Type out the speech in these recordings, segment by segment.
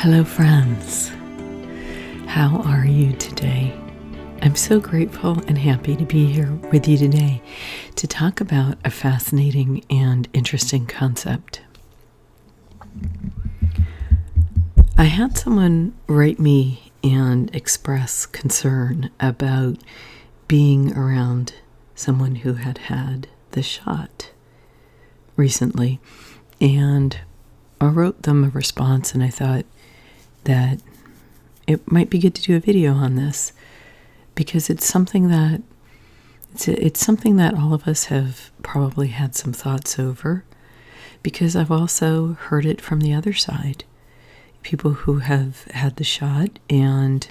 Hello, friends. How are you today? I'm so grateful and happy to be here with you today to talk about a fascinating and interesting concept. I had someone write me and express concern about being around someone who had had the shot recently, and I wrote them a response, and I thought that it might be good to do a video on this because it's something that all of us have probably had some thoughts over, because I've also heard it from the other side. People who have had the shot and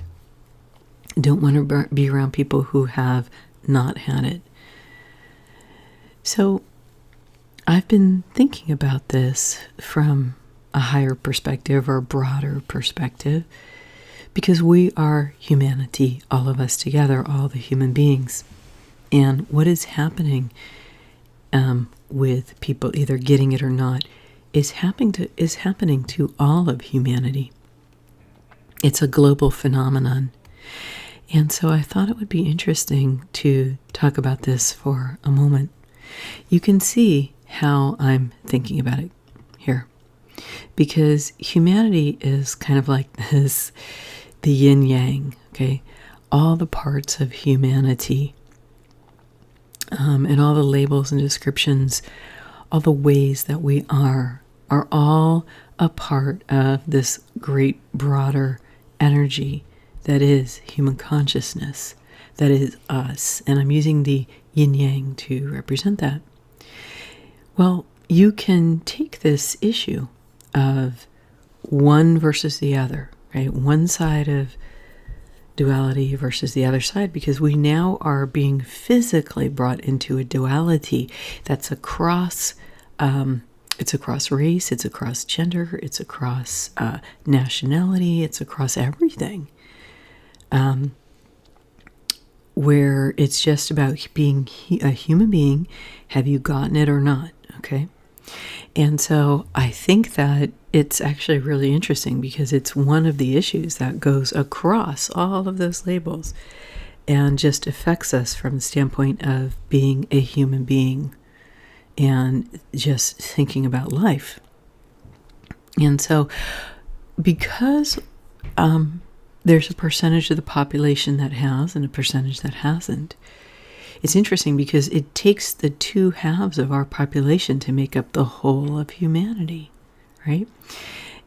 don't want to be around people who have not had it. So I've been thinking about this from a higher perspective or broader perspective, because we are humanity, all of us together, all the human beings. And what is happening with people either getting it or not is happening to all of humanity. It's a global phenomenon. And so I thought it would be interesting to talk about this for a moment. You can see how I'm thinking about it here, because humanity is kind of like this, the yin yang, okay? All the parts of humanity, and all the labels and descriptions, all the ways that we are all a part of this great broader energy that is human consciousness, that is us. And I'm using the yin yang to represent that. Well, you can take this issue of one versus the other, right? One side of duality versus the other side, because we now are being physically brought into a duality that's across, it's across race, it's across gender, it's across nationality, it's across everything, where it's just about being a human being. Have you gotten it or not? Okay. And so I think that it's actually really interesting because it's one of the issues that goes across all of those labels and just affects us from the standpoint of being a human being and just thinking about life. And so because there's a percentage of the population that has and a percentage that hasn't, it's interesting because it takes the two halves of our population to make up the whole of humanity, right?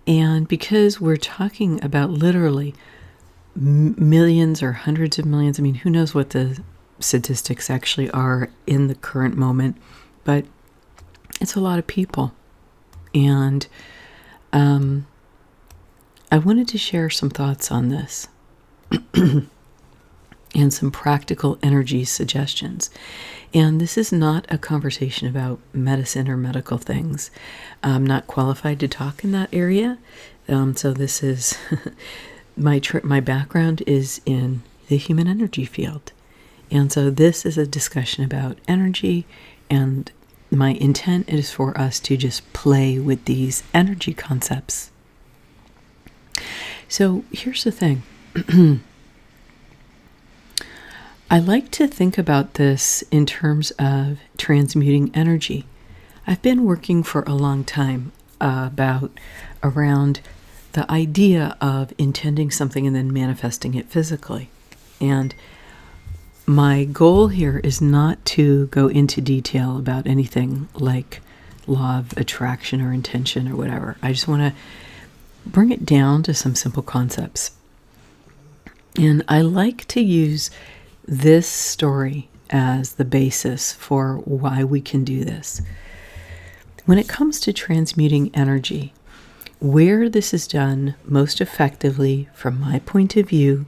And because we're talking about literally millions or hundreds of millions, I mean, who knows what the statistics actually are in the current moment, but it's a lot of people. And I wanted to share some thoughts on this. And some practical energy suggestions. And this is not a conversation about medicine or medical things. I'm not qualified to talk in that area. So this is, my background is in the human energy field. And so this is a discussion about energy, and my intent is for us to just play with these energy concepts. So here's the thing. I like to think about this in terms of transmuting energy. I've been working for a long time around the idea of intending something and then manifesting it physically. And my goal here is not to go into detail about anything like law of attraction or intention or whatever. I just want to bring it down to some simple concepts. And I like to use this story as the basis for why we can do this. When it comes to transmuting energy, where this is done most effectively, from my point of view,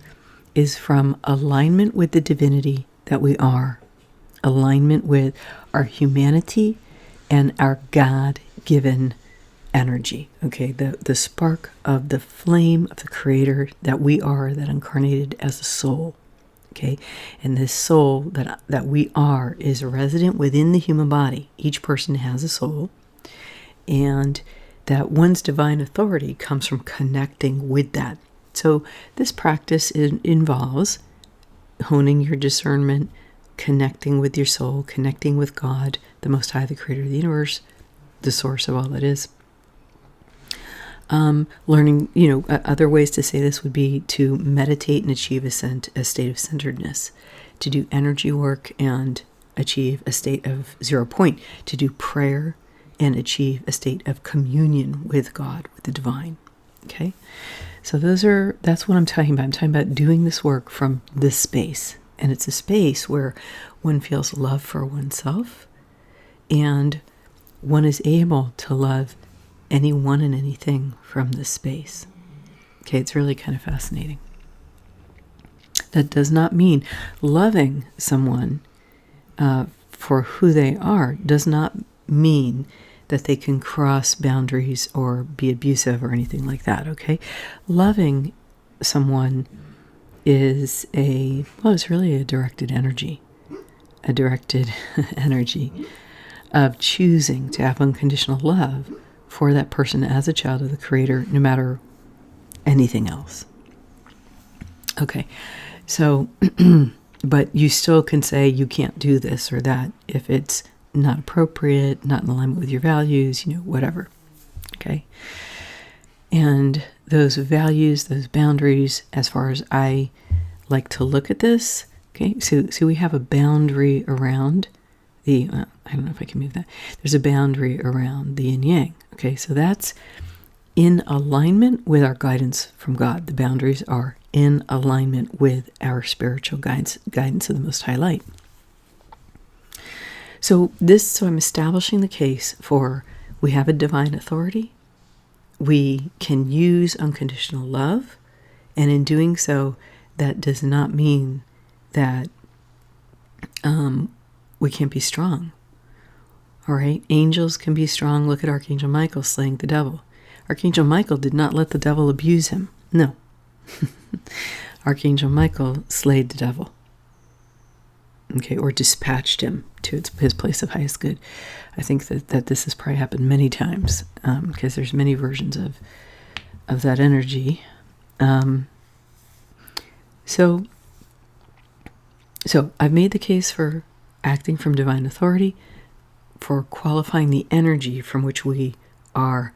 is from alignment with the divinity that we are, alignment with our humanity and our God-given energy, okay? The spark of the flame of the Creator that we are, that incarnated as a soul. Okay, and this soul that we are is resident within the human body. Each person has a soul, and that one's divine authority comes from connecting with that. So this practice involves honing your discernment, connecting with your soul, connecting with God, the Most High, the Creator of the universe, the source of all that is. Learning, other ways to say this would be to meditate and achieve a state of centeredness, to do energy work and achieve a state of 0 point, to do prayer and achieve a state of communion with God, with the divine. Okay? So that's what I'm talking about. I'm talking about doing this work from this space. And it's a space where one feels love for oneself and one is able to love anyone and anything from this space. Okay, it's really kind of fascinating. That does not mean loving someone for who they are does not mean that they can cross boundaries or be abusive or anything like that, okay? Loving someone is it's really a directed energy of choosing to have unconditional love for that person as a child of the Creator, no matter anything else. Okay, so, but you still can say you can't do this or that if it's not appropriate, not in alignment with your values, whatever. Okay, and those values, those boundaries, as far as I like to look at this, okay, so we have a boundary around the, I don't know if I can move that. There's a boundary around the yin yang. Okay, so that's in alignment with our guidance from God. The boundaries are in alignment with our spiritual guidance of the Most High Light. So I'm establishing the case for we have a divine authority. We can use unconditional love. And in doing so, that does not mean that we can't be strong. All right? Angels can be strong. Look at Archangel Michael slaying the devil. Archangel Michael did not let the devil abuse him. No. Archangel Michael slayed the devil. Okay, or dispatched him to his place of highest good. I think that this has probably happened many times because there's many versions of that energy. So I've made the case for acting from divine authority, for qualifying the energy from which we are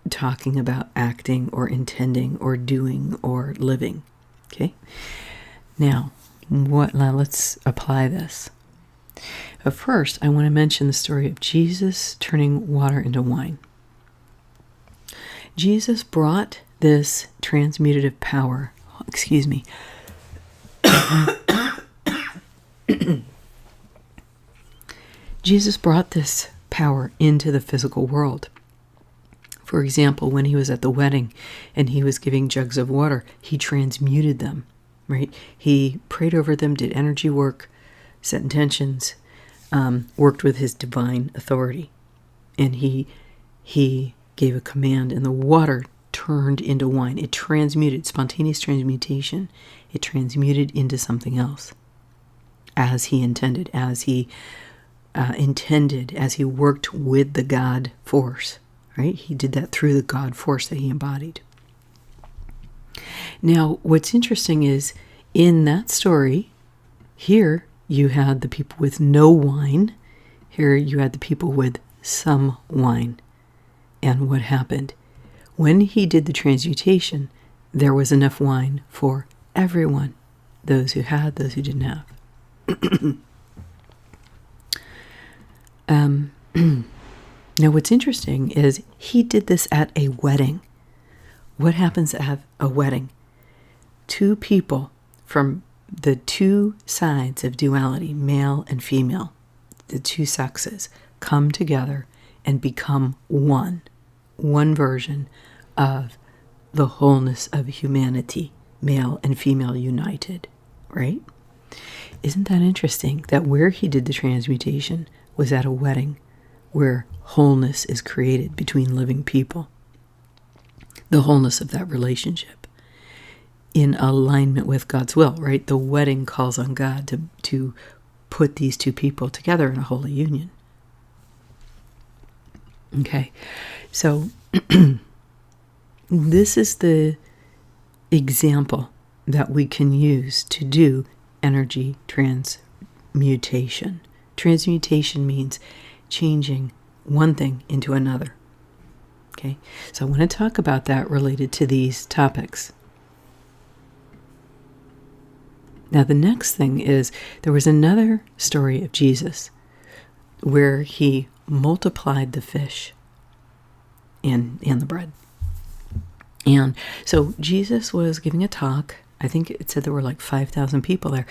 talking about acting or intending or doing or living. Okay? Now let's apply this. But first, I want to mention the story of Jesus turning water into wine. Jesus brought this transmutative power, Jesus brought this power into the physical world. For example, when he was at the wedding and he was giving jugs of water, he transmuted them, right? He prayed over them, did energy work, set intentions, worked with his divine authority. And he gave a command and the water turned into wine. It transmuted, spontaneous transmutation. It transmuted into something else as he intended, as he worked with the God force, right? He did that through the God force that he embodied. Now, what's interesting is in that story, here you had the people with no wine. Here you had the people with some wine. And what happened? When he did the transmutation, there was enough wine for everyone. Those who had, those who didn't have. Now what's interesting is he did this at a wedding. What happens at a wedding? Two people from the two sides of duality, male and female, the two sexes, come together and become one version of the wholeness of humanity, male and female united, right? Isn't that interesting that where he did the transmutation was at a wedding where wholeness is created between living people? The wholeness of that relationship in alignment with God's will, right? The wedding calls on God to put these two people together in a holy union. Okay, so this is the example that we can use to do energy transmutation. Transmutation means changing one thing into another. Okay, so I want to talk about that related to these topics. Now, the next thing is there was another story of Jesus where he multiplied the fish and the bread. And so Jesus was giving a talk. I think it said there were like 5,000 people there.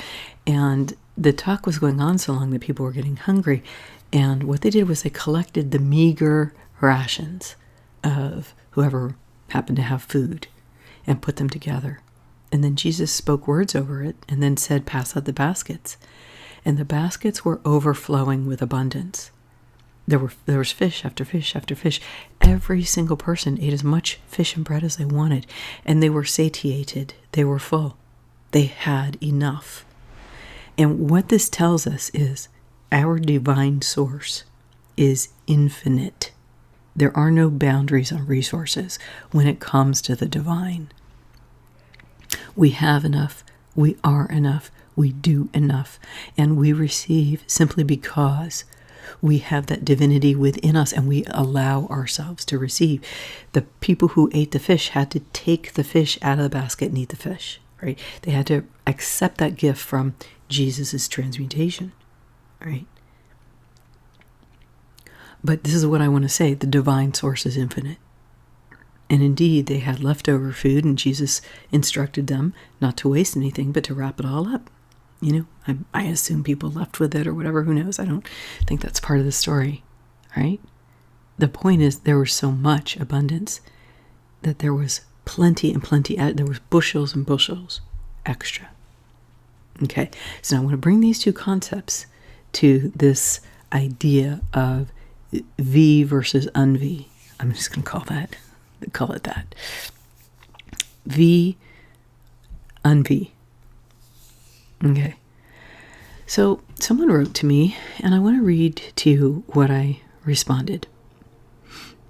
And the talk was going on so long that people were getting hungry. And what they did was they collected the meager rations of whoever happened to have food and put them together. And then Jesus spoke words over it and then said, pass out the baskets. And the baskets were overflowing with abundance. There was fish after fish after fish. Every single person ate as much fish and bread as they wanted. And they were satiated. They were full. They had enough. And what this tells us is our divine source is infinite. There are no boundaries on resources when it comes to the divine. We have enough, we are enough, we do enough, and we receive simply because we have that divinity within us and we allow ourselves to receive. The people who ate the fish had to take the fish out of the basket and eat the fish, right? They had to accept that gift from Jesus' transmutation, right? But this is what I want to say, the divine source is infinite. And indeed, they had leftover food, and Jesus instructed them not to waste anything, but to wrap it all up. You know, I assume people left with it or whatever, who knows? I don't think that's part of the story, right? The point is there was so much abundance that there was plenty and plenty, there was bushels and bushels extra. Okay, so now I want to bring these two concepts to this idea of V versus un-V. I'm just going to call it that. V, un-V. Okay. So someone wrote to me, and I want to read to you what I responded.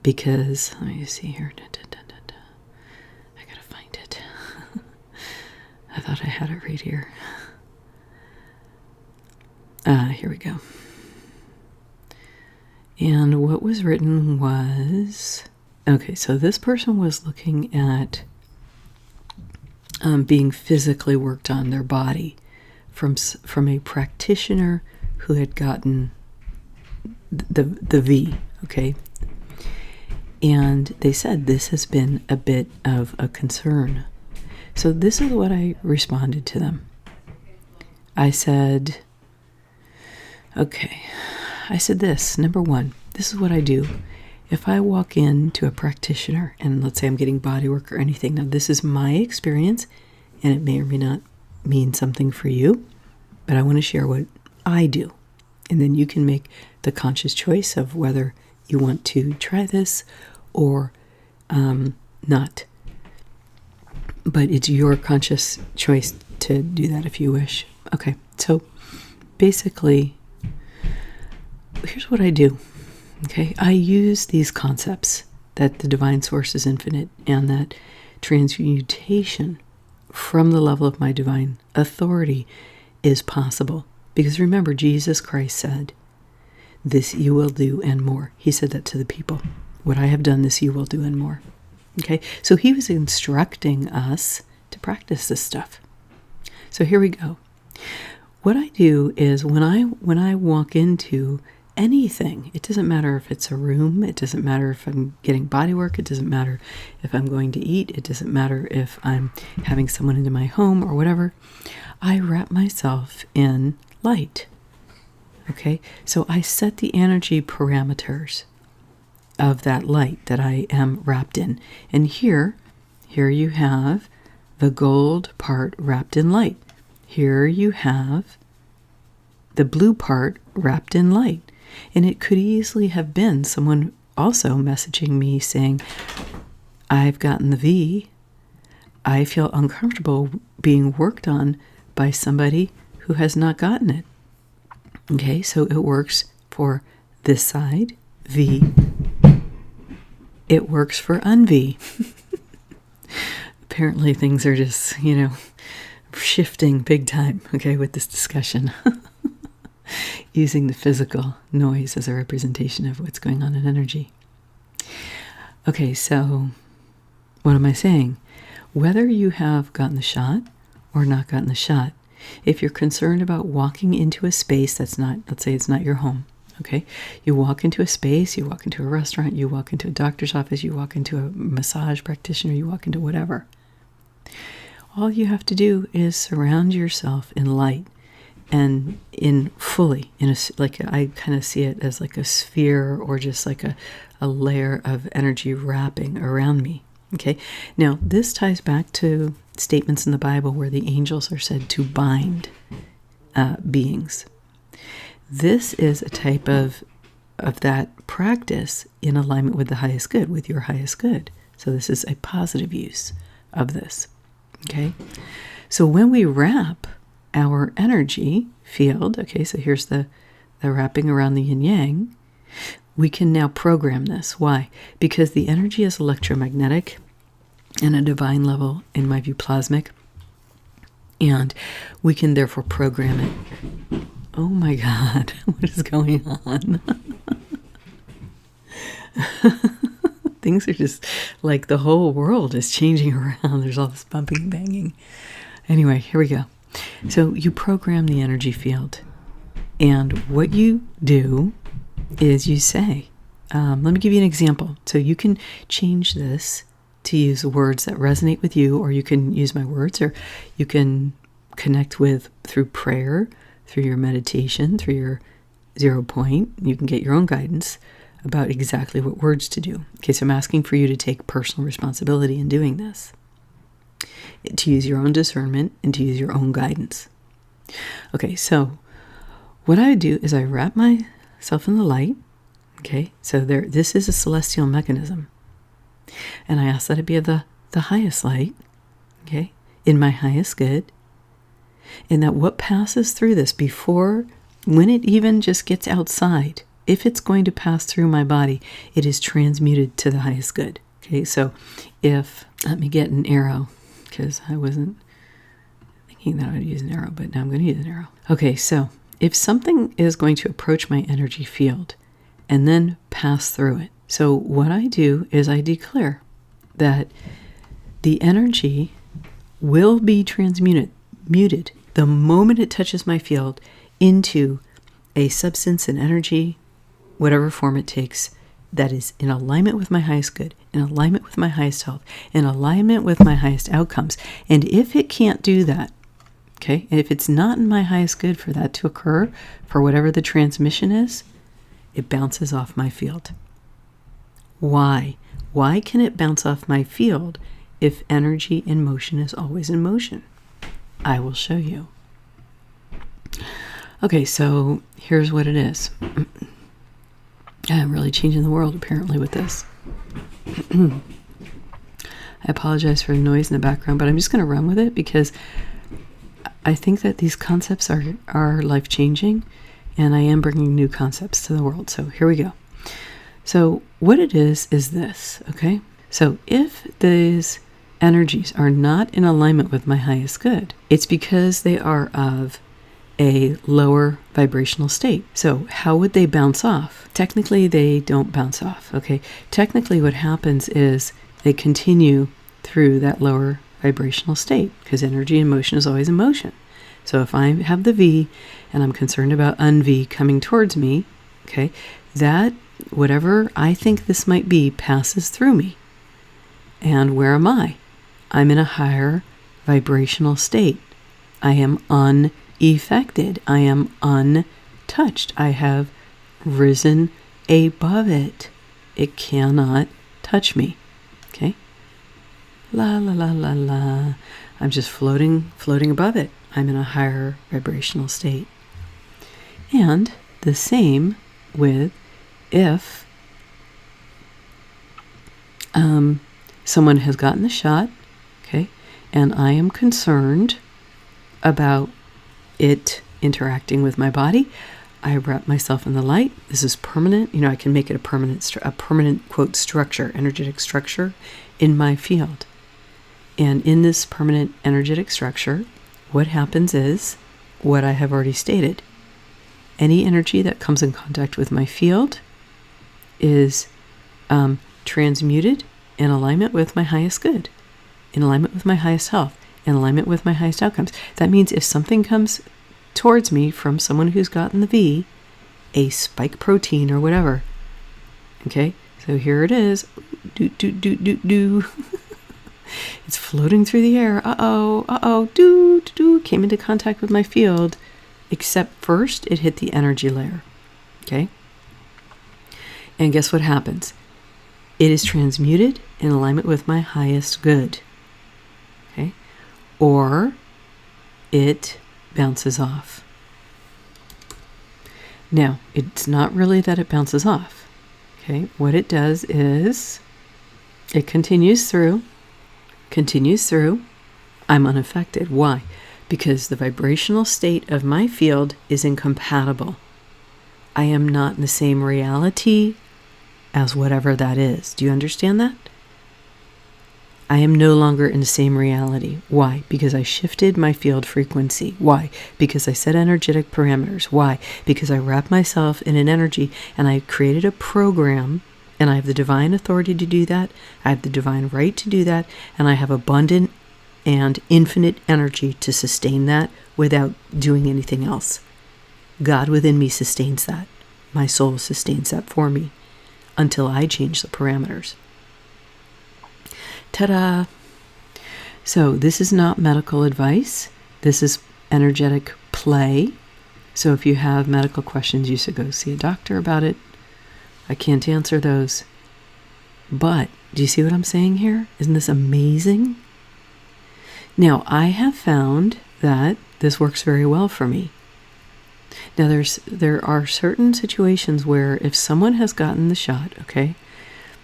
Because, let me see here. I gotta find it. I thought I had it right here. Here we go. And what was written was... Okay, so this person was looking at being physically worked on their body from a practitioner who had gotten the V, okay? And they said this has been a bit of a concern. So this is what I responded to them. I said, okay, I said this, number one, this is what I do. If I walk into a practitioner and let's say I'm getting body work or anything, now this is my experience and it may or may not mean something for you, but I want to share what I do. And then you can make the conscious choice of whether you want to try this or not. But it's your conscious choice to do that if you wish. Okay, so basically, here's what I do. Okay, I use these concepts that the divine source is infinite and that transmutation from the level of my divine authority is possible. Because remember, Jesus Christ said, this you will do and more. He said that to the people. What I have done, this you will do and more. Okay, so he was instructing us to practice this stuff. So here we go. What I do is when I walk into anything, it doesn't matter if it's a room, it doesn't matter if I'm getting body work, it doesn't matter if I'm going to eat, it doesn't matter if I'm having someone into my home or whatever, I wrap myself in light. Okay, so I set the energy parameters of that light that I am wrapped in. And here you have the gold part wrapped in light. Here you have the blue part wrapped in light. And it could easily have been someone also messaging me saying, I've gotten the V. I feel uncomfortable being worked on by somebody who has not gotten it. Okay, so it works for this side, V, it works for unv. Apparently things are just, shifting big time, okay, with this discussion. Using the physical noise as a representation of what's going on in energy. Okay, so what am I saying? Whether you have gotten the shot or not gotten the shot, if you're concerned about walking into a space that's not, let's say it's not your home, okay? You walk into a space, you walk into a restaurant, you walk into a doctor's office, you walk into a massage practitioner, you walk into whatever. All you have to do is surround yourself in light and in fully, like I kind of see it as like a sphere or just like a layer of energy wrapping around me. Okay, now this ties back to statements in the Bible where the angels are said to bind beings. This is a type of that practice in alignment with the highest good, with your highest good. So this is a positive use of this. Okay, so when we wrap our energy field, okay, so here's the wrapping around the yin yang, we can now program this. Why? Because the energy is electromagnetic and a divine level, in my view, plasmic, and we can therefore program it. Oh my God, what is going on? Things are just like the whole world is changing around. There's all this bumping and banging. Anyway, here we go. So you program the energy field. And what you do is you say, let me give you an example. So you can change this to use words that resonate with you, or you can use my words, or you can connect with through prayer, through your meditation, through your 0 point. You can get your own guidance about exactly what words to do. Okay, so I'm asking for you to take personal responsibility in doing this, to use your own discernment and to use your own guidance. Okay, so what I do is I wrap myself in the light. Okay, so this is a celestial mechanism. And I ask that it be of the highest light, okay, in my highest good. And that what passes through this when it even just gets outside, if it's going to pass through my body, it is transmuted to the highest good. Okay, so let me get an arrow, because I wasn't thinking that I would use an arrow, but now I'm going to use an arrow. Okay, so if something is going to approach my energy field and then pass through it, so what I do is I declare that the energy will be transmuted the moment it touches my field into a substance and energy, whatever form it takes, that is in alignment with my highest good, in alignment with my highest health, in alignment with my highest outcomes. And if it can't do that, okay, and if it's not in my highest good for that to occur, for whatever the transmission is, it bounces off my field. Why? Why can it bounce off my field if energy in motion is always in motion? I will show you. Okay, so here's what it is. I'm really changing the world apparently with this. I apologize for the noise in the background, but I'm just going to run with it because I think that these concepts are life-changing, and I am bringing new concepts to the world. So here we go. So what it is this, okay? So if these energies are not in alignment with my highest good, it's because they are of a lower vibrational state. So how would they bounce off? Technically, they don't bounce off, okay? Technically, what happens is they continue through that lower vibrational state because energy in motion is always in motion. So if I have the V and I'm concerned about un-V coming towards me, okay, that whatever I think this might be passes through me. And where am I? I'm in a higher vibrational state. I am unaffected. I am untouched. I have risen above it. It cannot touch me. Okay? La la la la la. I'm just floating above it. I'm in a higher vibrational state. And the same with if someone has gotten the shot, okay, and I am concerned about it interacting with my body, I wrap myself in the light. This is permanent. You know, I can make it a permanent quote structure, energetic structure in my field. And in this permanent energetic structure, what happens is what I have already stated. Any energy that comes in contact with my field is transmuted in alignment with my highest good, in alignment with my highest health, in alignment with my highest outcomes. That means if something comes towards me from someone who's gotten the V, a spike protein or whatever, okay, so here it is, it's floating through the air, came into contact with my field, except first it hit the energy layer, okay, and guess what happens? It is transmuted in alignment with my highest good, okay, or it bounces off. Now, it's not really that it bounces off, okay? What it does is it continues through. I'm unaffected. Why? Because the vibrational state of my field is incompatible. I am not in the same reality as whatever that is. Do you understand that? I am no longer in the same reality. Why? Because I shifted my field frequency. Why? Because I set energetic parameters. Why? Because I wrap myself in an energy and I created a program, and I have the divine authority to do that. I have the divine right to do that, and I have abundant and infinite energy to sustain that without doing anything else. God within me sustains that. My soul sustains that for me until I change the parameters. Ta-da! So this is not medical advice. This is energetic play. So if you have medical questions, you should go see a doctor about it. I can't answer those. But do you see what I'm saying here? Isn't this amazing? Now, I have found that this works very well for me. Now, there are certain situations where if someone has gotten the shot, okay,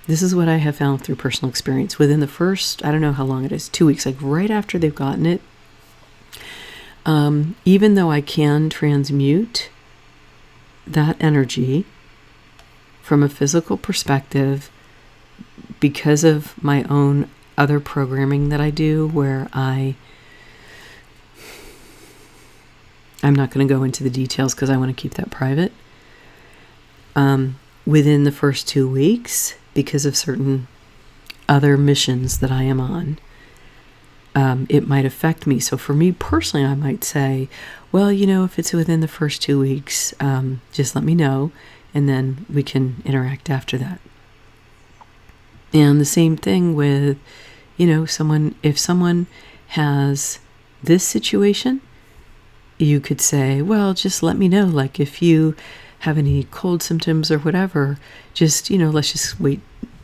this is what I have found through personal experience. Within the first, I don't know how long it is, 2 weeks, like right after they've gotten it, even though I can transmute that energy from a physical perspective because of my own other programming that I do, where I'm not going to go into the details because I want to keep that private. Within the first 2 weeks, because of certain other missions that I am on, it might affect me. So for me personally, I might say, well, you know, if it's within the first 2 weeks, just let me know, and then we can interact after that. And the same thing with, you know, if someone has this situation, you could say, well, just let me know. Like if you have any cold symptoms or whatever, just, you know, let's just wait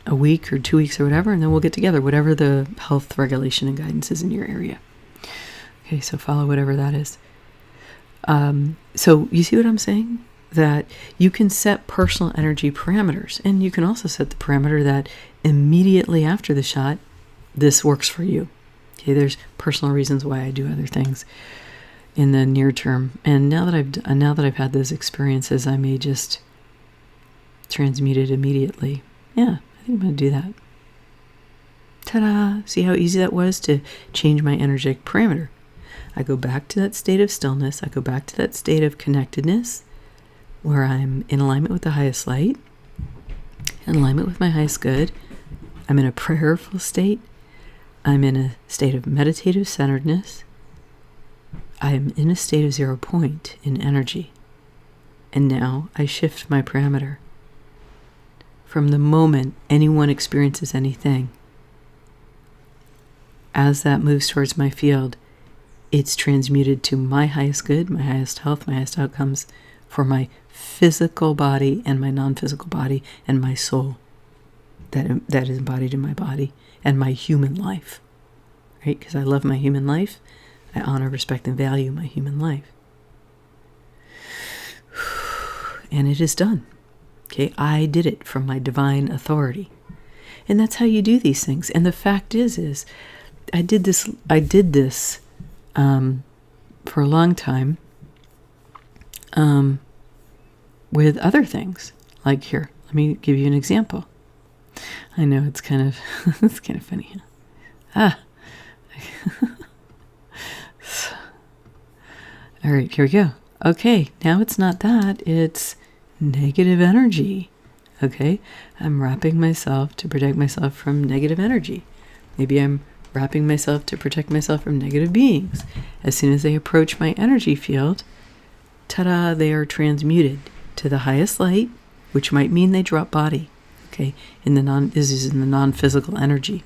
a week or 2 weeks or whatever, and then we'll get together, whatever the health regulation and guidance is in your area. Okay, so follow whatever that is. So you see what I'm saying? That you can set personal energy parameters, and you can also set the parameter that immediately after the shot, this works for you. Okay, there's personal reasons why I do other things in the near term, and now that I've had those experiences, I may just transmute it immediately. Yeah, I think I'm going to do that. Ta-da! See how easy that was to change my energetic parameter. I go back to that state of stillness. I go back to that state of connectedness where I'm in alignment with the highest light, in alignment with my highest good. I'm in a prayerful state. I'm in a state of meditative centeredness. I am in a state of 0 point in energy. And now I shift my parameter. From the moment anyone experiences anything, as that moves towards my field, it's transmuted to my highest good, my highest health, my highest outcomes for my physical body and my non-physical body and my soul that is embodied in my body and my human life, right? Because I love my human life. I honor, respect, and value my human life. And it is done. Okay, I did it from my divine authority. And that's how you do these things. And the fact is I did this for a long time. with other things. Like here, let me give you an example. I know it's kind of it's kind of funny. All right, here we go. Okay, now it's not that, it's negative energy. Okay, I'm wrapping myself to protect myself from negative energy. Maybe I'm wrapping myself to protect myself from negative beings. As soon as they approach my energy field, ta-da, they are transmuted to the highest light, which might mean they drop body. Okay, this is in the non-physical energy.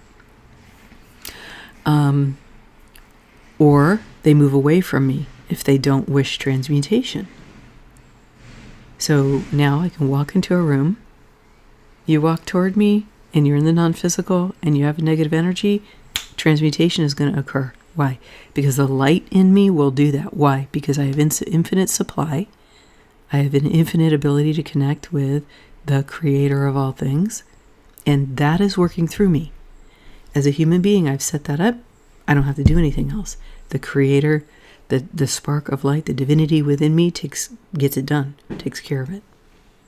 Or they move away from me if they don't wish transmutation. So now I can walk into a room. You walk toward me and you're in the non-physical and you have negative energy, transmutation is going to occur. Why? Because the light in me will do that. Why? Because I have infinite supply. I have an infinite ability to connect with the creator of all things. And that is working through me. As a human being, I've set that up. I don't have to do anything else. The creator, the spark of light, the divinity within me gets it done, takes care of it.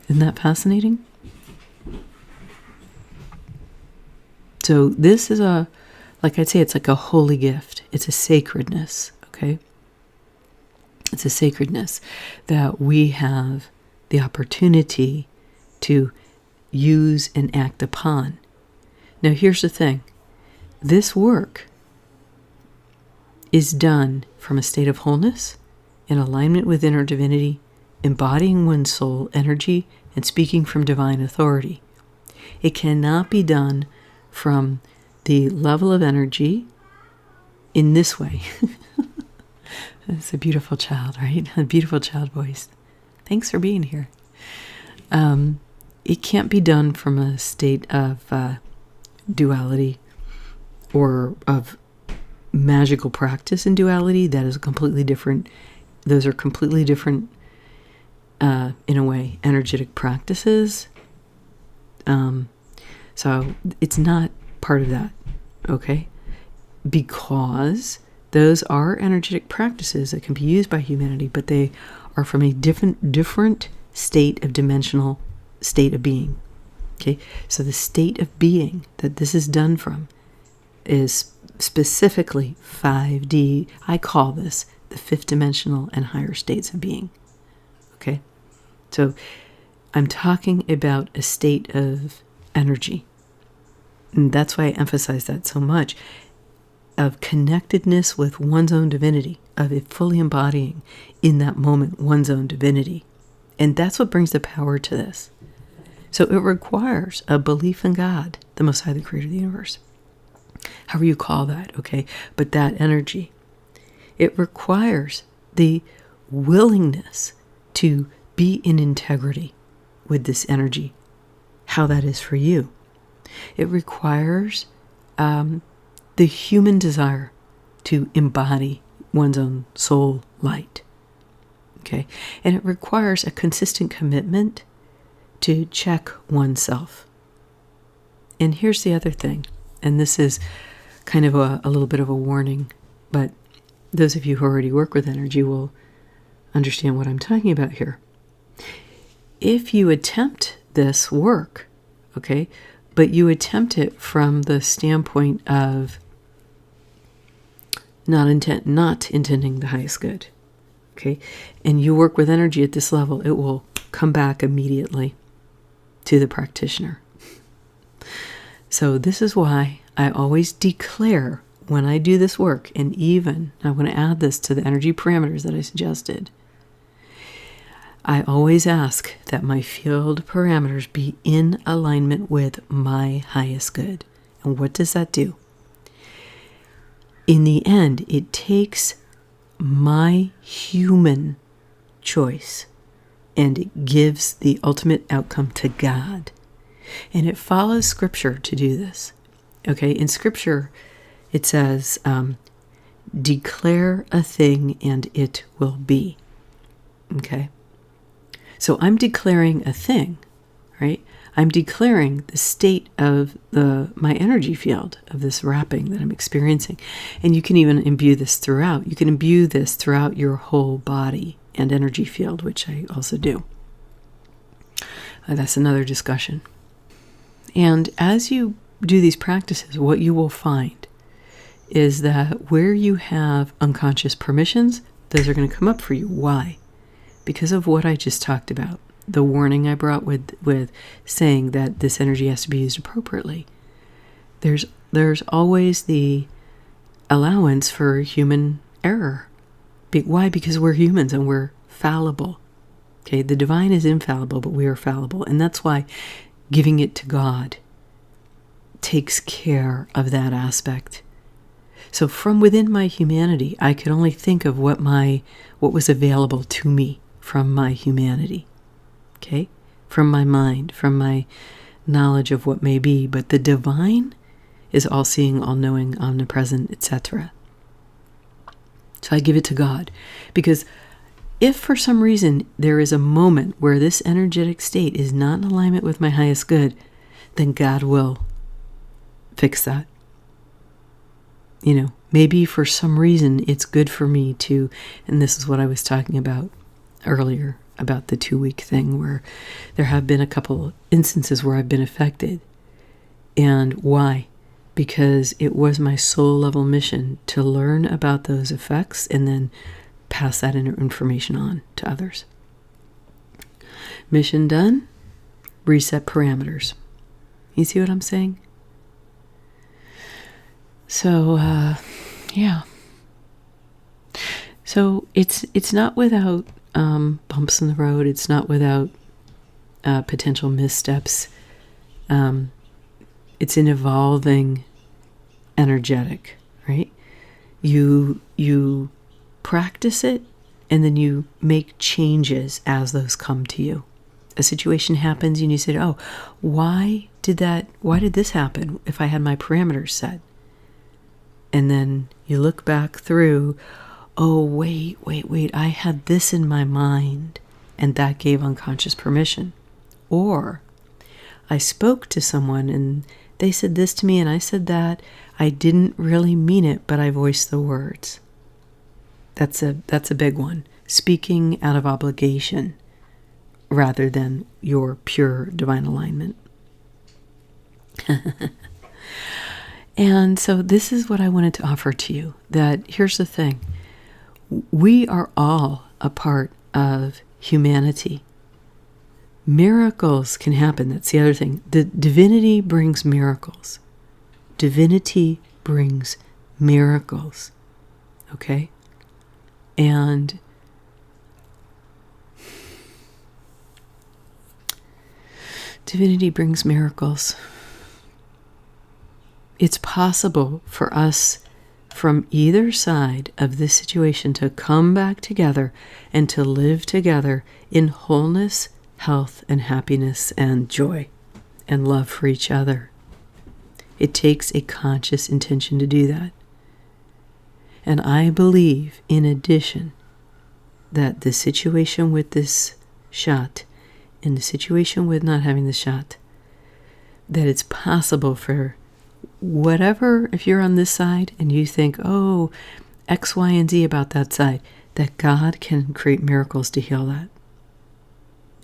Isn't that fascinating? So this is like I'd say, it's like a holy gift. It's a sacredness, okay? It's a sacredness that we have the opportunity to use and act upon. Now, here's the thing. This work is done from a state of wholeness, in alignment with inner divinity, embodying one's soul energy, and speaking from divine authority. It cannot be done from the level of energy in this way. It's a beautiful child, right? A beautiful child voice. Thanks for being here. It can't be done from a state of duality or of magical practice in duality. That is completely different. Those are completely different, in a way, energetic practices. So it's not part of that, okay? Because those are energetic practices that can be used by humanity, but they are from a different state of dimensional state of being. Okay, so the state of being that this is done from is specifically 5D. I call this the fifth dimensional and higher states of being. Okay, so I'm talking about a state of energy. And that's why I emphasize that so much, of connectedness with one's own divinity, of it fully embodying in that moment one's own divinity. And that's what brings the power to this. So it requires a belief in God, the Most High, the Creator of the universe. However you call that, okay? But that energy. It requires the willingness to be in integrity with this energy, how that is for you. It requires the human desire to embody one's own soul light. Okay? And it requires a consistent commitment to check oneself. And here's the other thing, and this is kind of a little bit of a warning, but those of you who already work with energy will understand what I'm talking about here. If you attempt this work, okay, but you attempt it from the standpoint of not intending the highest good, okay, and you work with energy at this level, it will come back immediately to the practitioner. So this is why I always declare when I do this work, and even I want to add this to the energy parameters that I suggested. I always ask that my field parameters be in alignment with my highest good. And what does that do? In the end, it takes my human choice and it gives the ultimate outcome to God. And it follows Scripture to do this. Okay, in Scripture, it says, declare a thing and it will be. Okay? So I'm declaring a thing, right? I'm declaring the state of my energy field, of this wrapping that I'm experiencing. And you can even imbue this throughout. You can imbue this throughout your whole body and energy field, which I also do. That's another discussion. And as you do these practices, what you will find is that where you have unconscious permissions, those are going to come up for you. Why? Because of what I just talked about. The warning I brought with saying that this energy has to be used appropriately. There's always the allowance for human error. Why? Because we're humans and we're fallible. Okay, the divine is infallible, but we are fallible. And that's why giving it to God takes care of that aspect. So from within my humanity, I could only think of what was available to me from my humanity. Okay? From my mind, from my knowledge of what may be. But the divine is all-seeing, all-knowing, omnipresent, etc. So I give it to God. Because if for some reason there is a moment where this energetic state is not in alignment with my highest good, then God will fix that. Maybe for some reason it's good for me to, and this is what I was talking about earlier, about the 2-week thing, where there have been a couple instances where I've been affected. And why? Because it was my soul level mission to learn about those effects and then pass that information on to others. Mission done, reset parameters. You see what I'm saying? So, yeah. So it's not without bumps in the road. It's not without potential missteps. It's an evolving energetic, right? You practice it, and then you make changes as those come to you. A situation happens, and you say, "Oh, why did this happen? If I had my parameters set." And then you look back through, "Oh, wait, I had this in my mind, and that gave unconscious permission." Or I spoke to someone and they said this to me and I said that. I didn't really mean it, but I voiced the words. That's a big one. Speaking out of obligation rather than your pure divine alignment. And so this is what I wanted to offer to you, that here's the thing. We are all a part of humanity. Miracles can happen. That's the other thing. The divinity brings miracles. Divinity brings miracles. Okay? And divinity brings miracles. It's possible for us from either side of this situation to come back together and to live together in wholeness, health, and happiness, and joy, and love for each other. It takes a conscious intention to do that. And I believe, in addition, that the situation with this shot and the situation with not having the shot, that it's possible for whatever, if you're on this side and you think, oh, X, Y, and Z about that side, that God can create miracles to heal that.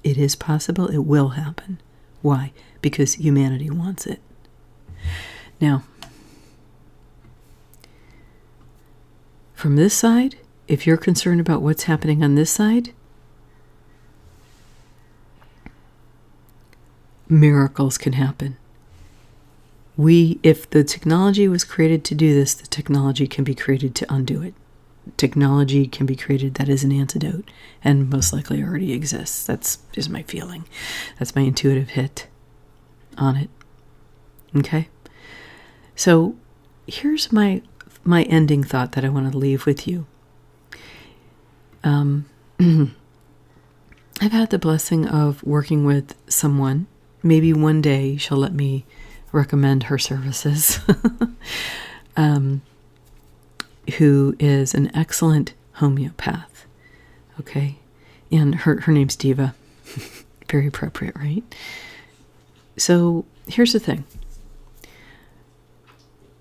It is possible. It will happen. Why? Because humanity wants it. Now, from this side, if you're concerned about what's happening on this side, miracles can happen. If the technology was created to do this, the technology can be created to undo it. Technology can be created that is an antidote, and most likely already exists. That's just my feeling. That's my intuitive hit on it. Okay? So here's my ending thought that I want to leave with you. I've had the blessing of working with someone. Maybe one day she'll let me recommend her services, who is an excellent homeopath. Okay? And her name's Diva. Very appropriate, right? So here's the thing.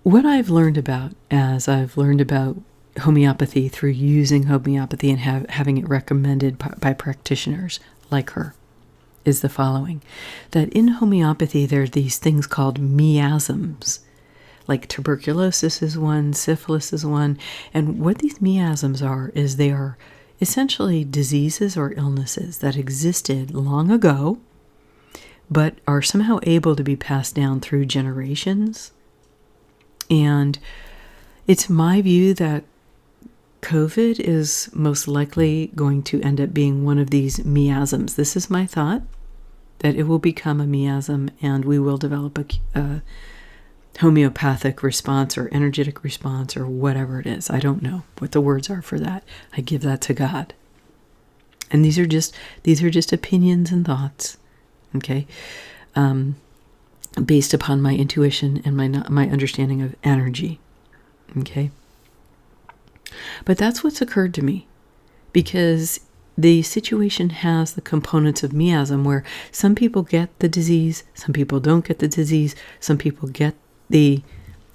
What I've learned about as I've learned about homeopathy through using homeopathy and having it recommended by practitioners like her, is the following, that in homeopathy there are these things called miasms. Like tuberculosis is one, syphilis is one, and what these miasms are is they are essentially diseases or illnesses that existed long ago, but are somehow able to be passed down through generations. And it's my view that COVID is most likely going to end up being one of these miasms. This is my thought, that it will become a miasm and we will develop a homeopathic response or energetic response or whatever it is. I don't know what the words are for that. I give that to God. And these are just opinions and thoughts, okay, based upon my intuition and my understanding of energy, okay. But that's what's occurred to me, because the situation has the components of miasm where some people get the disease, some people don't get the disease, some people get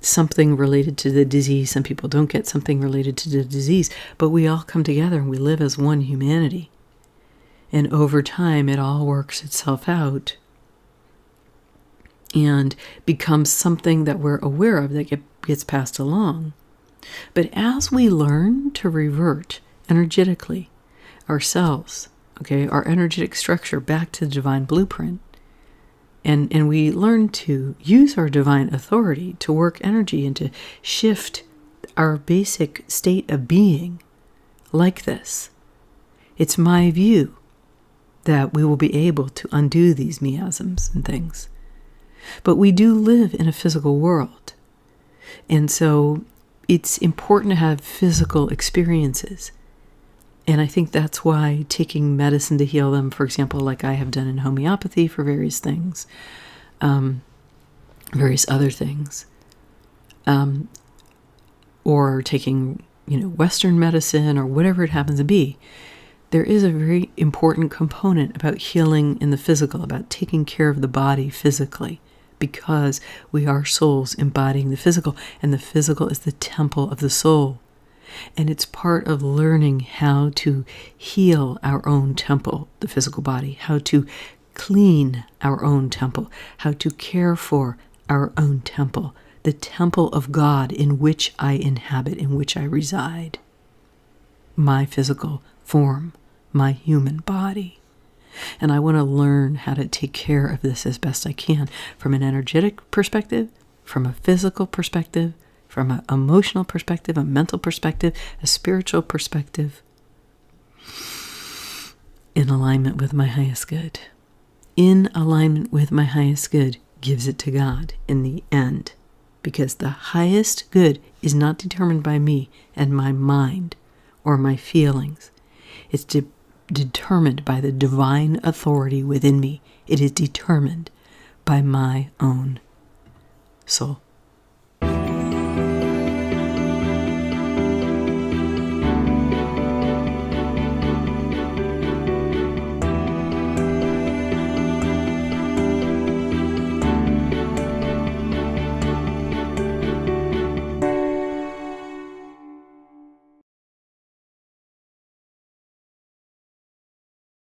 something related to the disease, some people don't get something related to the disease, but we all come together and we live as one humanity. And over time, it all works itself out and becomes something that we're aware of that gets passed along. But as we learn to revert energetically ourselves, okay, our energetic structure back to the divine blueprint, and we learn to use our divine authority to work energy and to shift our basic state of being like this, it's my view that we will be able to undo these miasms and things. But we do live in a physical world. And so it's important to have physical experiences. And I think that's why taking medicine to heal them, for example, like I have done in homeopathy for various things, various other things, or taking, Western medicine or whatever it happens to be, there is a very important component about healing in the physical, about taking care of the body physically, because we are souls embodying the physical, and the physical is the temple of the soul. And it's part of learning how to heal our own temple, the physical body, how to clean our own temple, how to care for our own temple, the temple of God in which I inhabit, in which I reside, my physical form, my human body. And I want to learn how to take care of this as best I can, from an energetic perspective, from a physical perspective, from an emotional perspective, a mental perspective, a spiritual perspective, in alignment with my highest good. In alignment with my highest good gives it to God in the end, because the highest good is not determined by me and my mind or my feelings. It's determined by the divine authority within me. It is determined by my own soul.